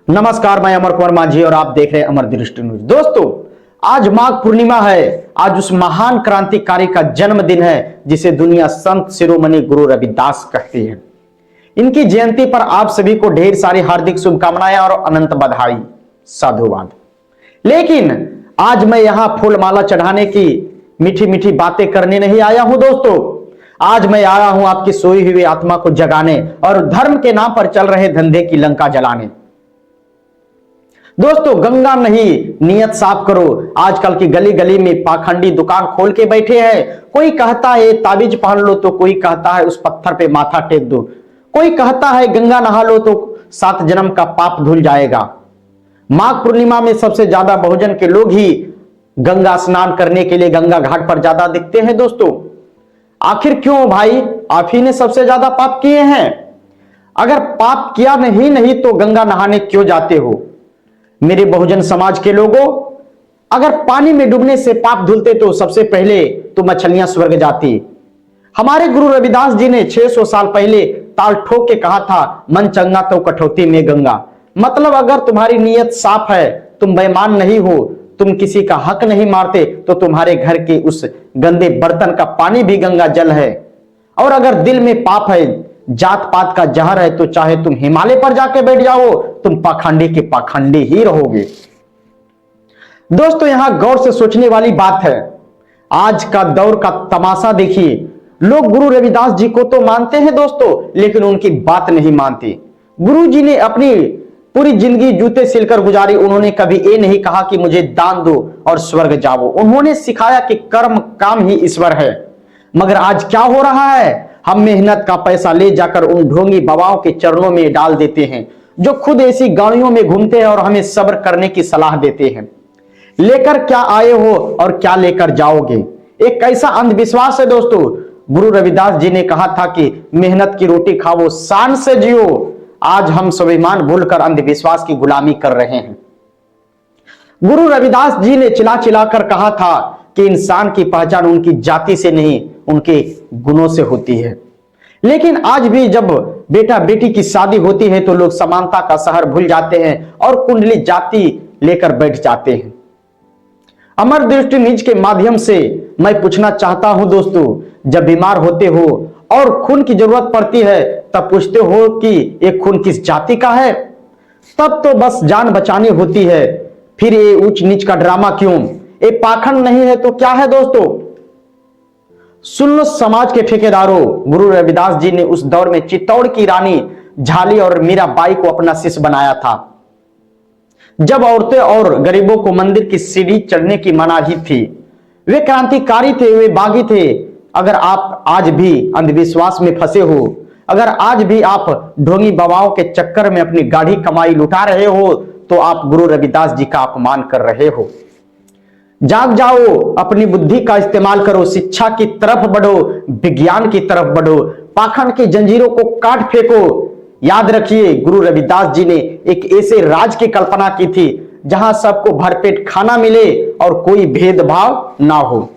नमस्कार, मैं अमर कुमार माझी और आप देख रहे हैं अमर दृष्टि न्यूज। दोस्तों, आज माघ पूर्णिमा है। आज उस महान क्रांतिकारी का जन्मदिन है जिसे दुनिया संत शिरोमणि गुरु रविदास कहती है। इनकी जयंती पर आप सभी को ढेर सारी हार्दिक शुभकामनाएं और अनंत बधाई, साधुवाद। लेकिन आज मैं यहां फूलमाला चढ़ाने की मीठी मीठी बातें करने नहीं आया हूं दोस्तों। आज मैं आया हूं आपकी सोई हुई आत्मा को जगाने और धर्म के नाम पर चल रहे धंधे की लंका जलाने। दोस्तों, गंगा नहीं, नियत साफ करो। आजकल की गली गली में पाखंडी दुकान खोल के बैठे हैं। कोई कहता है ताबीज पहन लो, तो कोई कहता है उस पत्थर पे माथा टेक दो, कोई कहता है गंगा नहा लो तो 7 जन्म का पाप धुल जाएगा। माघ पूर्णिमा में सबसे ज्यादा बहुजन के लोग ही गंगा स्नान करने के लिए गंगा घाट पर ज्यादा दिखते हैं। दोस्तों, आखिर क्यों भाई? आप ही ने सबसे ज्यादा पाप किए हैं। अगर पाप किया नहीं तो गंगा नहाने क्यों जाते हो? मेरे बहुजन समाज के लोगों, अगर पानी में डूबने से पाप धुलते तो सबसे पहले तो मछलियां स्वर्ग जाती। हमारे गुरु रविदास जी ने 600 साल पहले ताल ठोक के कहा था, मन चंगा तो कठौती में गंगा। मतलब अगर तुम्हारी नीयत साफ है, तुम बेईमान नहीं हो, तुम किसी का हक नहीं मारते, तो तुम्हारे घर के उस गंदे बर्तन का पानी भी गंगा जल है। और अगर दिल में पाप है, जात पात का जहर है, तो चाहे तुम हिमालय पर जाके बैठ जाओ, तुम पाखंडी के पाखंडी ही रहोगे। दोस्तों, यहां गौर से सोचने वाली बात है। आज का दौर का तमाशा देखिए। लोग गुरु रविदास जी को तो मानते हैं दोस्तों, लेकिन उनकी बात नहीं मानते। गुरु जी ने अपनी पूरी जिंदगी जूते सिलकर गुजारी। उन्होंने कभी ये नहीं कहा कि मुझे दान दो और स्वर्ग जाओ। उन्होंने सिखाया कि कर्म काम ही ईश्वर है। मगर आज क्या हो रहा है? हम मेहनत का पैसा ले जाकर उन ढोंगी बाबाओं के चरणों में डाल देते हैं, जो खुद ऐसी गाड़ियों में घूमते हैं और हमें सब्र करने की सलाह देते हैं। लेकर क्या आए हो और क्या लेकर जाओगे? एक कैसा अंधविश्वास है दोस्तों। गुरु रविदास जी ने कहा था कि मेहनत की रोटी खाओ, शान से जियो। आज हम स्वाभिमान भूलकर अंधविश्वास की गुलामी कर रहे हैं। गुरु रविदास जी ने चिल्ला चिल्ला कर कहा था कि इंसान की पहचान उनकी जाति से नहीं, उनके गुणों से होती है। लेकिन आज भी जब बेटा बेटी की शादी होती है तो लोग समानता का शहर भूल जाते हैं और कुंडली जाति लेकर बैठ जाते हैं। अमर दृष्टि न्यूज के माध्यम से मैं पूछना चाहता हूं दोस्तों, जब बीमार होते हो और खून की जरूरत पड़ती है, तब पूछते हो कि ये खून किस जाति का है? तब तो बस जान बचानी होती है। फिर ये ऊंच नीच का ड्रामा क्यों? ये पाखंड नहीं है तो क्या है दोस्तों? सुन लो समाज के ठेकेदारों, गुरु रविदास जी ने उस दौर में चित्तौड़ की रानी झाली और मीराबाई को अपना शिष्य बनाया था, जब औरतें और गरीबों को मंदिर की सीढ़ी चढ़ने की मनाही थी। वे क्रांतिकारी थे, वे बागी थे। अगर आप आज भी अंधविश्वास में फंसे हो, अगर आज भी आप ढोंगी बाबाओं के चक्कर में अपनी गाढ़ी कमाई लुटा रहे हो, तो आप गुरु रविदास जी का अपमान कर रहे हो। जाग जाओ, अपनी बुद्धि का इस्तेमाल करो, शिक्षा की तरफ बढ़ो, विज्ञान की तरफ बढ़ो, पाखंड की जंजीरों को काट फेंको। याद रखिए, गुरु रविदास जी ने एक ऐसे राज की कल्पना की थी जहां सबको भरपेट खाना मिले और कोई भेदभाव ना हो।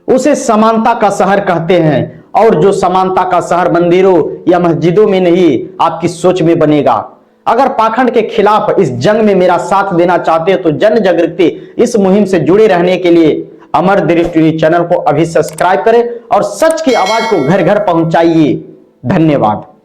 उसे समानता का शहर कहते हैं। और जो समानता का शहर मंदिरों या मस्जिदों में नहीं, आपकी सोच में बनेगा। अगर पाखंड के खिलाफ इस जंग में मेरा साथ देना चाहते हो तो जन जागृति इस मुहिम से जुड़े रहने के लिए अमर दृष्टि चैनल को अभी सब्सक्राइब करें और सच की आवाज को घर घर पहुंचाइए। धन्यवाद।